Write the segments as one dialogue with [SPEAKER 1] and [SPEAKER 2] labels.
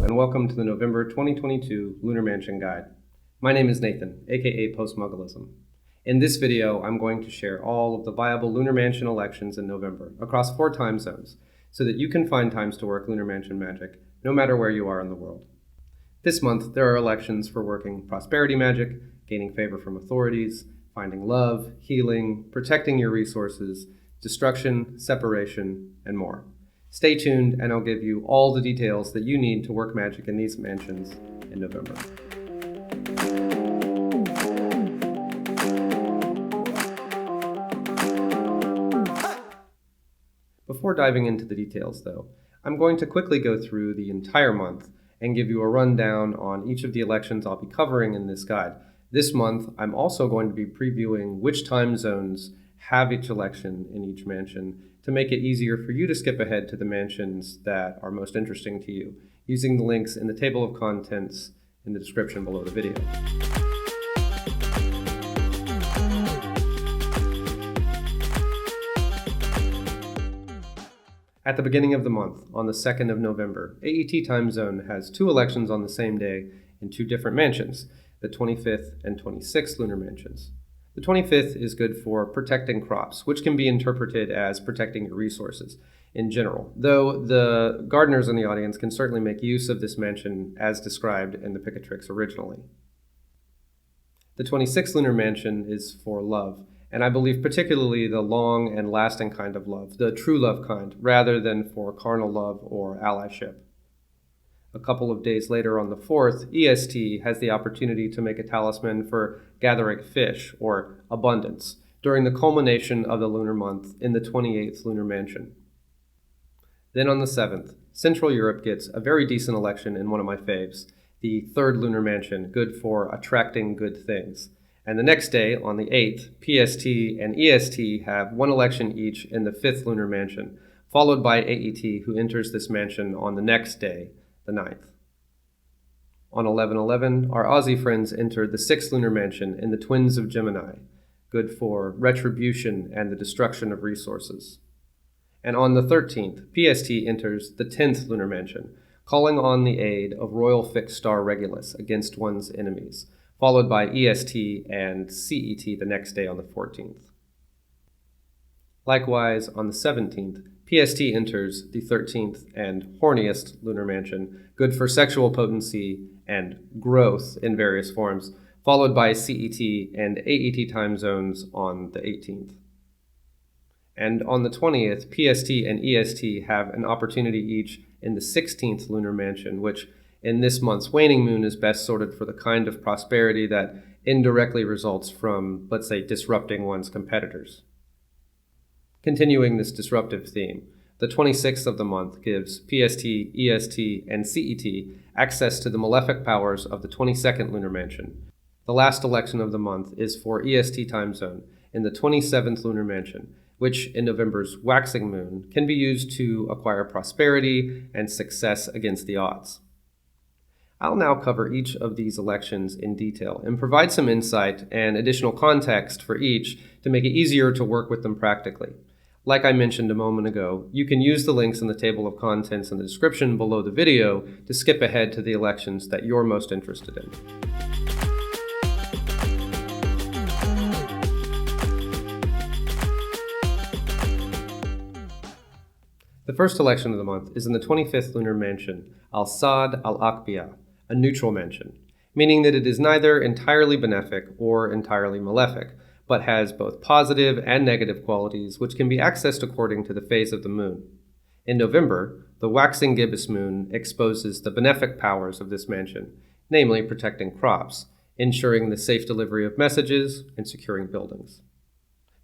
[SPEAKER 1] and welcome to the November 2022 Lunar Mansion Guide. My name is Nathan, aka Postmuggleism. In this video, I'm going to share all of the viable Lunar Mansion elections in November across 4 time zones, so that you can find times to work Lunar Mansion magic, no matter where you are in the world. This month, there are elections for working prosperity magic, gaining favor from authorities, finding love, healing, protecting your resources, destruction, separation, and more. Stay tuned, and I'll give you all the details that you need to work magic in these mansions in November. Before diving into the details, though, I'm going to quickly go through the entire month and give you a rundown on each of the elections I'll be covering in this guide. This month, I'm also going to be previewing which time zones have each election in each mansion to make it easier for you to skip ahead to the mansions that are most interesting to you, using the links in the table of contents in the description below the video. At the beginning of the month, on the 2nd of November, AET time zone has 2 elections on the same day in 2 different mansions, the 25th and 26th lunar mansions. The 25th is good for protecting crops, which can be interpreted as protecting your resources in general, though the gardeners in the audience can certainly make use of this mansion as described in the Picatrix originally. The 26th lunar mansion is for love, and I believe particularly the long and lasting kind of love, the true love kind, rather than for carnal love or allyship. A couple of days later on the 4th, EST has the opportunity to make a talisman for gathering fish, or abundance, during the culmination of the lunar month in the 28th lunar mansion. Then on the 7th, Central Europe gets a very decent election in one of my faves, the 3rd lunar mansion, good for attracting good things. And the next day, on the 8th, PST and EST have 1 election each in the 5th lunar mansion, followed by AET, who enters this mansion on the next day, the 9th. On 11/11, our Aussie friends entered the 6th lunar mansion in the Twins of Gemini, good for retribution and the destruction of resources. And on the 13th, PST enters the 10th lunar mansion, calling on the aid of Royal Fixed Star Regulus against one's enemies, followed by EST and CET the next day on the 14th. Likewise, on the 17th, PST enters the 13th and horniest lunar mansion, good for sexual potency and growth in various forms, followed by CET and AET time zones on the 18th. And on the 20th, PST and EST have an opportunity each in the 16th lunar mansion, which in this month's waning moon is best sorted for the kind of prosperity that indirectly results from, let's say, disrupting one's competitors. Continuing this disruptive theme, the 26th of the month gives PST, EST, and CET access to the malefic powers of the 22nd lunar mansion. The last election of the month is for EST time zone in the 27th lunar mansion, which in November's waxing moon can be used to acquire prosperity and success against the odds. I'll now cover each of these elections in detail and provide some insight and additional context for each to make it easier to work with them practically. Like I mentioned a moment ago, you can use the links in the table of contents in the description below the video to skip ahead to the elections that you're most interested in. The first election of the month is in the 25th lunar mansion, Al-Sad Al-Aqbiya, a neutral mansion, meaning that it is neither entirely benefic or entirely malefic, but has both positive and negative qualities which can be accessed according to the phase of the moon. In November, the waxing gibbous moon exposes the benefic powers of this mansion, namely protecting crops, ensuring the safe delivery of messages, and securing buildings.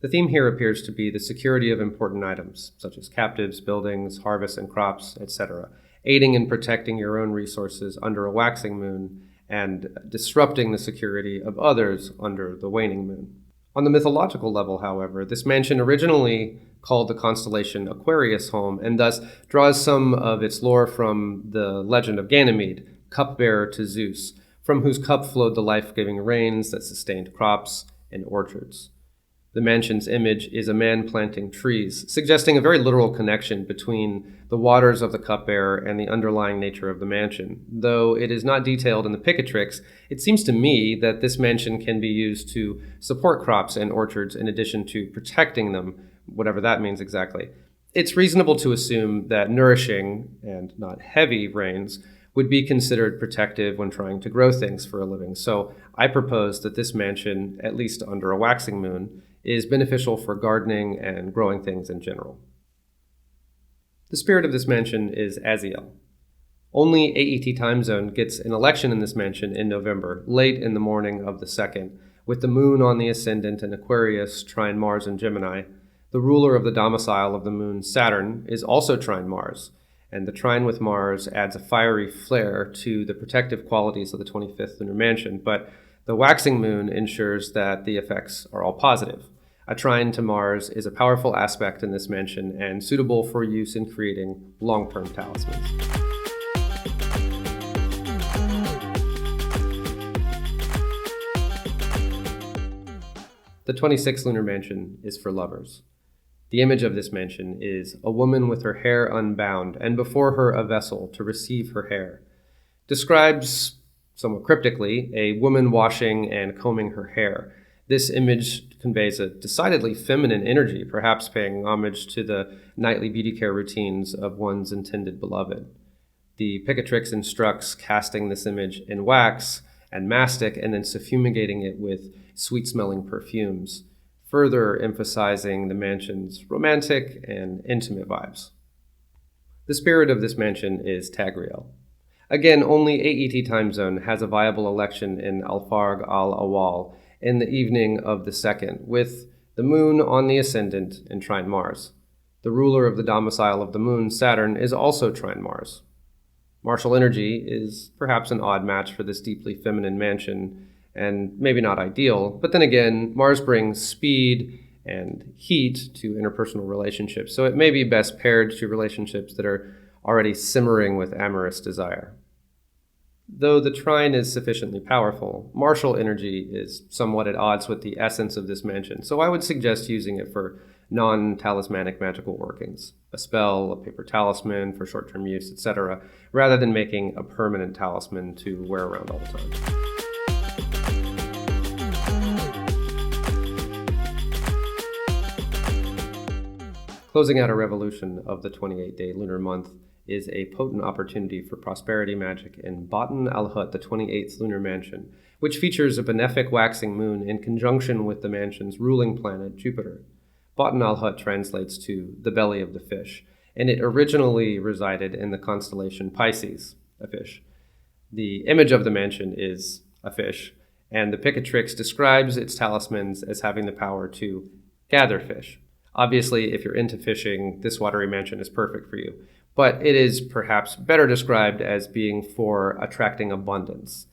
[SPEAKER 1] The theme here appears to be the security of important items, such as captives, buildings, harvests, and crops, etc., aiding in protecting your own resources under a waxing moon and disrupting the security of others under the waning moon. On the mythological level, however, this mansion originally called the constellation Aquarius home and thus draws some of its lore from the legend of Ganymede, cupbearer to Zeus, from whose cup flowed the life-giving rains that sustained crops and orchards. The mansion's image is a man planting trees, suggesting a very literal connection between the waters of the cupbearer and the underlying nature of the mansion. Though it is not detailed in the Picatrix, it seems to me that this mansion can be used to support crops and orchards in addition to protecting them, whatever that means exactly. It's reasonable to assume that nourishing, and not heavy, rains would be considered protective when trying to grow things for a living. So I propose that this mansion, at least under a waxing moon, is beneficial for gardening and growing things in general. The spirit of this mansion is Aziel. Only AET time zone gets an election in this mansion in November, late in the morning of the 2nd, with the moon on the ascendant in Aquarius, trine Mars and Gemini. The ruler of the domicile of the moon, Saturn, is also trine Mars, and the trine with Mars adds a fiery flair to the protective qualities of the 25th lunar mansion, but the waxing moon ensures that the effects are all positive. A trine to Mars is a powerful aspect in this mansion and suitable for use in creating long-term talismans. The 26th lunar mansion is for lovers. The image of this mansion is a woman with her hair unbound and before her a vessel to receive her hair. Describes, somewhat cryptically, a woman washing and combing her hair. This image conveys a decidedly feminine energy, perhaps paying homage to the nightly beauty care routines of one's intended beloved. The Picatrix instructs casting this image in wax and mastic and then suffumigating it with sweet-smelling perfumes, further emphasizing the mansion's romantic and intimate vibes. The spirit of this mansion is Tagriel. Again, only AET time zone has a viable election in Al-Farg al-Awal in the evening of the 2nd, with the moon on the ascendant in trine Mars. The ruler of the domicile of the moon, Saturn, is also trine Mars. Martial energy is perhaps an odd match for this deeply feminine mansion, and maybe not ideal, but then again, Mars brings speed and heat to interpersonal relationships, so it may be best paired to relationships that are already simmering with amorous desire. Though the trine is sufficiently powerful, martial energy is somewhat at odds with the essence of this mansion, so I would suggest using it for non-talismanic magical workings, a spell, a paper talisman for short-term use, etc., rather than making a permanent talisman to wear around all the time. Closing out a revolution of the 28-day lunar month is a potent opportunity for prosperity magic in Baton al-Hut, the 28th lunar mansion, which features a benefic waxing moon in conjunction with the mansion's ruling planet, Jupiter. Baton al-Hut translates to the belly of the fish, and it originally resided in the constellation Pisces, a fish. The image of the mansion is a fish, and the Picatrix describes its talismans as having the power to gather fish. Obviously, if you're into fishing, this watery mansion is perfect for you, but it is perhaps better described as being for attracting abundance.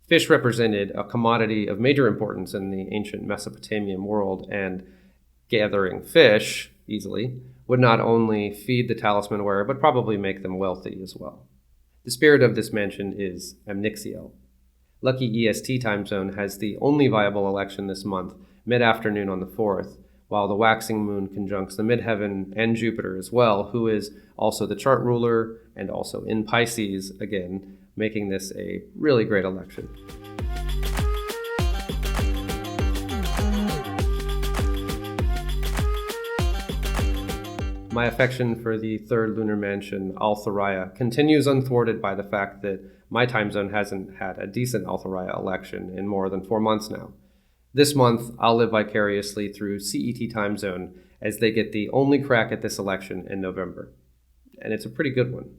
[SPEAKER 1] Fish represented a commodity of major importance in the ancient Mesopotamian world, and gathering fish easily would not only feed the talisman wearer, but probably make them wealthy as well. The spirit of this mansion is Amnixiel. Lucky EST time zone has the only viable election this month, mid-afternoon on the 4th, while the waxing moon conjuncts the midheaven and Jupiter as well, who is also the chart ruler and also in Pisces, again, making this a really great election. My affection for the 3rd lunar mansion, Al-Thuraya, continues unthwarted by the fact that my time zone hasn't had a decent Al-Thuraya election in more than 4 months now. This month, I'll live vicariously through CET time zone as they get the only crack at this election in November. And it's a pretty good one.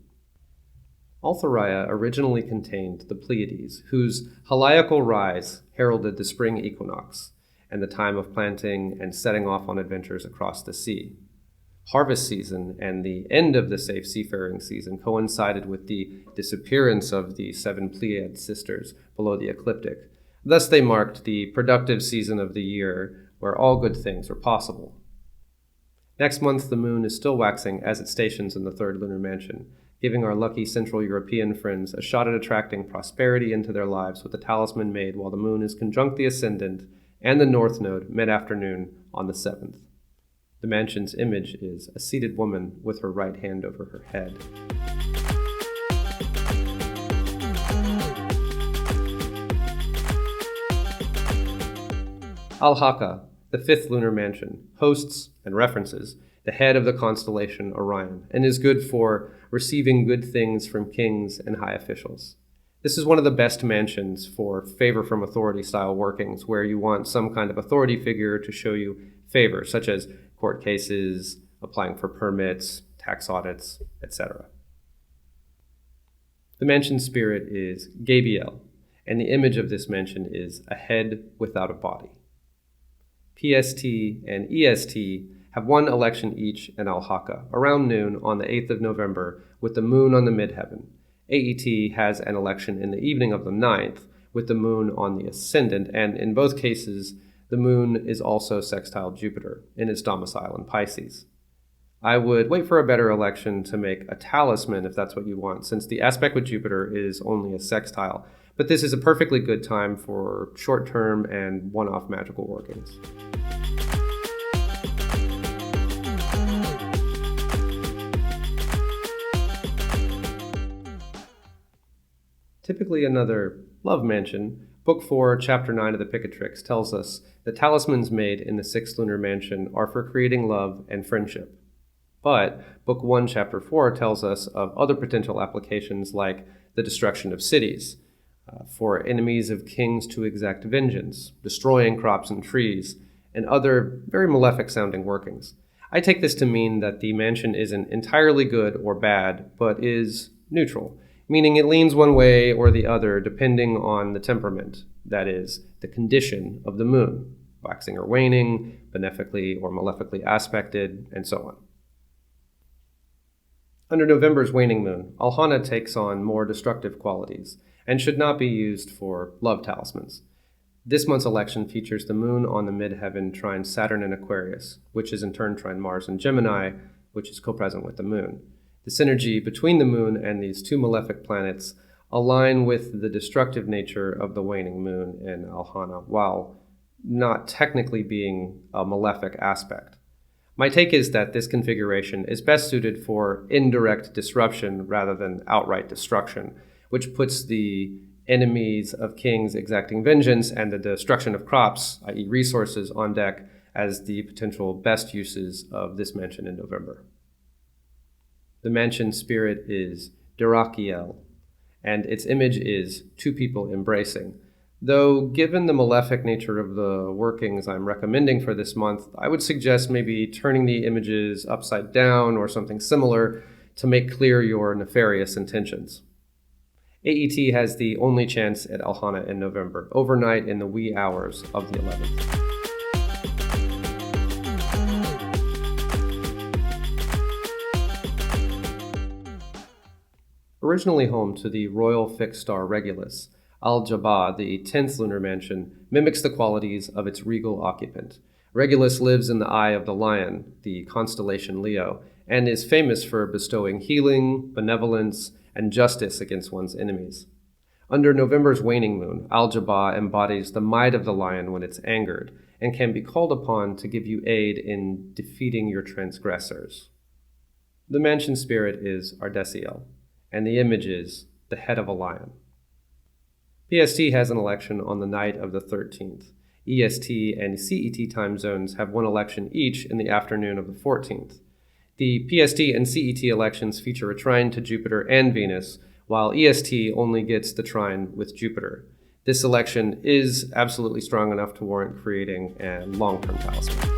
[SPEAKER 1] Al-Thuraya originally contained the Pleiades, whose heliacal rise heralded the spring equinox and the time of planting and setting off on adventures across the sea. Harvest season and the end of the safe seafaring season coincided with the disappearance of the 7 Pleiad sisters below the ecliptic. Thus, they marked the productive season of the year where all good things are possible. Next month, the moon is still waxing as it stations in the 3rd lunar mansion, giving our lucky Central European friends a shot at attracting prosperity into their lives with a talisman made while the moon is conjunct the ascendant and the north node mid-afternoon on the 7th. The mansion's image is a seated woman with her right hand over her head. Al-Haka, the 5th lunar mansion, hosts and references the head of the constellation Orion and is good for receiving good things from kings and high officials. This is one of the best mansions for favor from authority style workings, where you want some kind of authority figure to show you favor, such as court cases, applying for permits, tax audits, etc. The mansion spirit is Gabriel, and the image of this mansion is a head without a body. PST and EST have one election each in Al-Haka, around noon on the 8th of November, with the moon on the midheaven. AET has an election in the evening of the 9th, with the moon on the ascendant, and in both cases, the moon is also sextile Jupiter in its domicile in Pisces. I would wait for a better election to make a talisman if that's what you want, since the aspect with Jupiter is only a sextile, but this is a perfectly good time for short-term and one-off magical workings. Typically another love mansion, Book 4, Chapter 9 of the Picatrix tells us that talismans made in the 6th lunar mansion are for creating love and friendship. But Book 1, Chapter 4 tells us of other potential applications like the destruction of cities, for enemies of kings to exact vengeance, destroying crops and trees, and other very malefic-sounding workings. I take this to mean that the mansion isn't entirely good or bad, but is neutral, meaning it leans one way or the other depending on the temperament, that is, the condition of the moon, waxing or waning, benefically or malefically aspected, and so on. Under November's waning moon, Alhana takes on more destructive qualities and should not be used for love talismans. This month's election features the moon on the midheaven trine Saturn in Aquarius, which is in turn trine Mars in Gemini, which is co-present with the moon. The synergy between the moon and these two malefic planets align with the destructive nature of the waning moon in Alhana, while not technically being a malefic aspect. My take is that this configuration is best suited for indirect disruption rather than outright destruction, which puts the enemies of kings exacting vengeance and the destruction of crops, i.e. resources, on deck as the potential best uses of this mansion in November. The mansion spirit is Diraciel, and its image is two people embracing. Though, given the malefic nature of the workings I'm recommending for this month, I would suggest maybe turning the images upside down or something similar to make clear your nefarious intentions. AET has the only chance at Alhana in November, overnight in the wee hours of the 11th. Originally home to the royal fixed star Regulus, Al-Jabba, the 10th lunar mansion, mimics the qualities of its regal occupant. Regulus lives in the eye of the lion, the constellation Leo, and is famous for bestowing healing, benevolence, and justice against one's enemies. Under November's waning moon, Al-Jabba embodies the might of the lion when it's angered, and can be called upon to give you aid in defeating your transgressors. The mansion spirit is Ardesiel, and the image is the head of a lion. PST has an election on the night of the 13th. EST and CET time zones have one election each in the afternoon of the 14th. The PST and CET elections feature a trine to Jupiter and Venus, while EST only gets the trine with Jupiter. This election is absolutely strong enough to warrant creating a long-term talisman.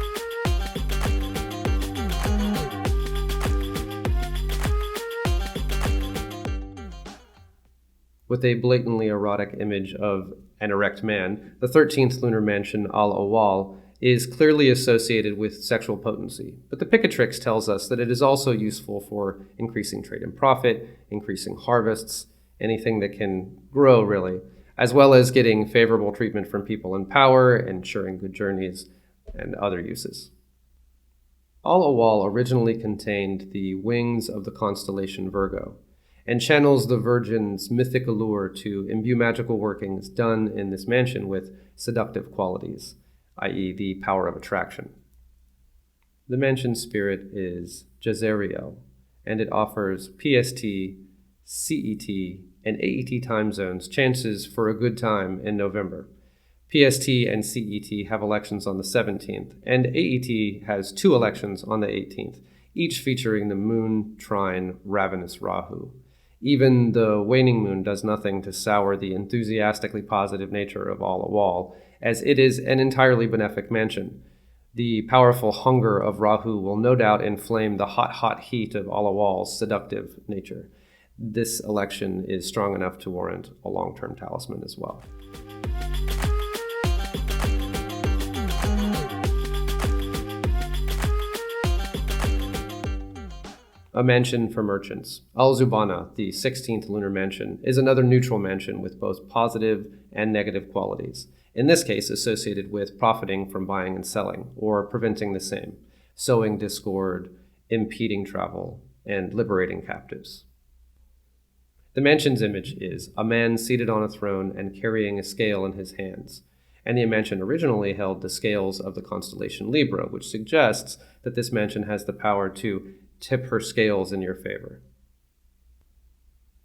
[SPEAKER 1] With a blatantly erotic image of an erect man, the 13th lunar mansion Al-Awwal is clearly associated with sexual potency, but the Picatrix tells us that it is also useful for increasing trade and profit, increasing harvests, anything that can grow really, as well as getting favorable treatment from people in power, ensuring good journeys, and other uses. Al-Awwal originally contained the wings of the constellation Virgo, and channels the Virgin's mythic allure to imbue magical workings done in this mansion with seductive qualities, i.e. the power of attraction. The mansion spirit is Jezreel, and it offers PST, CET, and AET time zones chances for a good time in November. PST and CET have elections on the 17th, and AET has 2 elections on the 18th, each featuring the moon trine Ravenous Rahu. Even the waning moon does nothing to sour the enthusiastically positive nature of Al Awal, as it is an entirely benefic mansion. The powerful hunger of Rahu will no doubt inflame the hot heat of Al Awal's seductive nature. This election is strong enough to warrant a long-term talisman as well. A mansion for merchants. Al-Zubana, the 16th lunar mansion, is another neutral mansion with both positive and negative qualities, in this case associated with profiting from buying and selling, or preventing the same, sowing discord, impeding travel, and liberating captives. The mansion's image is a man seated on a throne and carrying a scale in his hands, and the mansion originally held the scales of the constellation Libra, which suggests that this mansion has the power to tip her scales in your favor.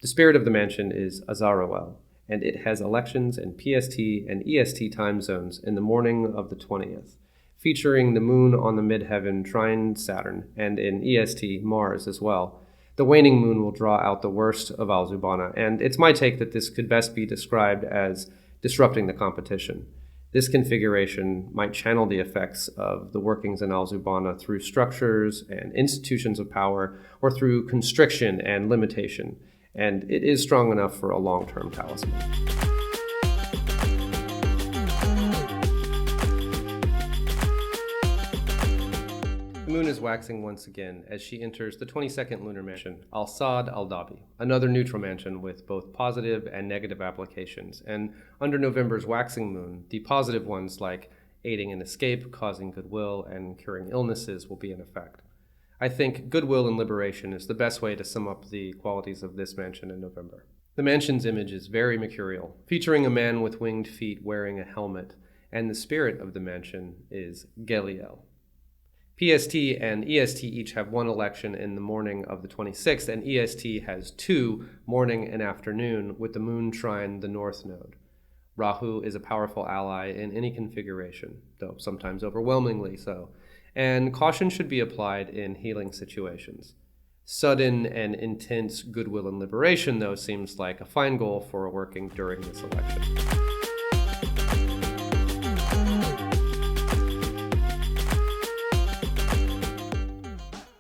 [SPEAKER 1] The spirit of the mansion is Azarel, and it has elections in PST and EST time zones in the morning of the 20th, featuring the moon on the midheaven trine Saturn, and in EST, Mars as well. The waning moon will draw out the worst of Al-Zubana, and it's my take that this could best be described as disrupting the competition. This configuration might channel the effects of the workings in Al-Zubana through structures and institutions of power, or through constriction and limitation, and it is strong enough for a long-term talisman. The moon is waxing once again as she enters the 22nd lunar mansion, Al-Sad Al-Dabi, another neutral mansion with both positive and negative applications. And under November's waxing moon, the positive ones like aiding in escape, causing goodwill, and curing illnesses will be in effect. I think goodwill and liberation is the best way to sum up the qualities of this mansion in November. The mansion's image is very mercurial, featuring a man with winged feet wearing a helmet, and the spirit of the mansion is Geliel. PST and EST each have 1 election in the morning of the 26th, and EST has 2 morning and afternoon with the moon trine the north node. Rahu is a powerful ally in any configuration, though sometimes overwhelmingly so, and caution should be applied in healing situations. Sudden and intense goodwill and liberation, though, seems like a fine goal for working during this election.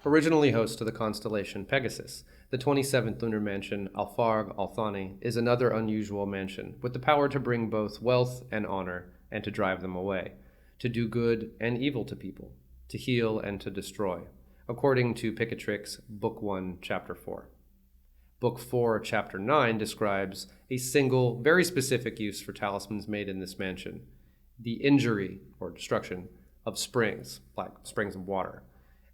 [SPEAKER 1] Originally host to the constellation Pegasus, the 27th lunar mansion Al-Farg Al-Thani is another unusual mansion with the power to bring both wealth and honor and to drive them away, to do good and evil to people, to heal and to destroy, according to Picatrix, Book 1, Chapter 4. Book 4, Chapter 9 describes a single, very specific use for talismans made in this mansion, the injury or destruction of springs, like springs of water.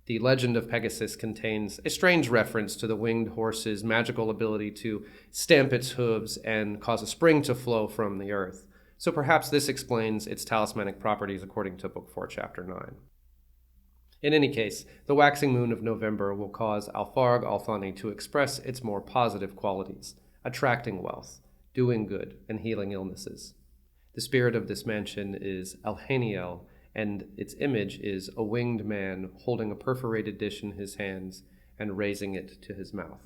[SPEAKER 1] The legend of Pegasus contains a strange reference to the winged horse's magical ability to stamp its hooves and cause a spring to flow from the earth. So perhaps this explains its talismanic properties according to Book 4, Chapter 9. In any case, the waxing moon of November will cause Al-Farg Al-Thani to express its more positive qualities, attracting wealth, doing good, and healing illnesses. The spirit of this mansion is Al-Haniel, and its image is a winged man holding a perforated dish in his hands and raising it to his mouth.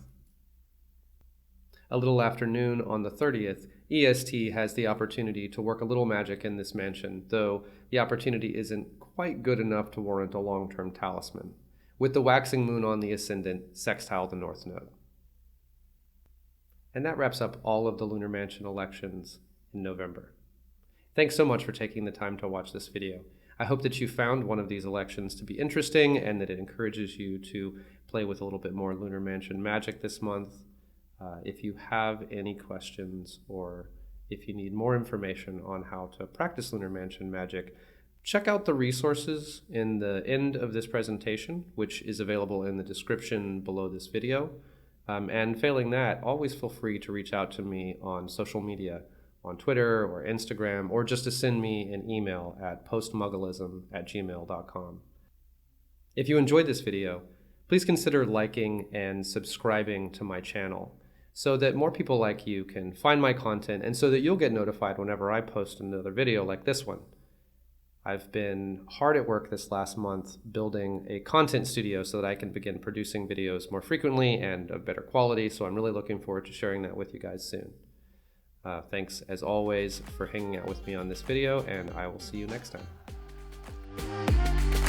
[SPEAKER 1] A little after noon on the 30th, EST has the opportunity to work a little magic in this mansion, though the opportunity isn't quite good enough to warrant a long-term talisman, with the waxing moon on the ascendant sextile the north node. And that wraps up all of the lunar mansion elections in November. Thanks so much for taking the time to watch this video. I hope that you found one of these elections to be interesting and that it encourages you to play with a little bit more lunar mansion magic this month. If you have any questions or if you need more information on how to practice lunar mansion magic, check out the resources in the end of this presentation, which is available in the description below this video. And failing that, always feel free to reach out to me on social media, on Twitter or Instagram, or just to send me an email at postmuggleism@gmail.com. If you enjoyed this video, please consider liking and subscribing to my channel so that more people like you can find my content and so that you'll get notified whenever I post another video like this one. I've been hard at work this last month building a content studio so that I can begin producing videos more frequently and of better quality, so I'm really looking forward to sharing that with you guys soon. Thanks as always for hanging out with me on this video, and I will see you next time.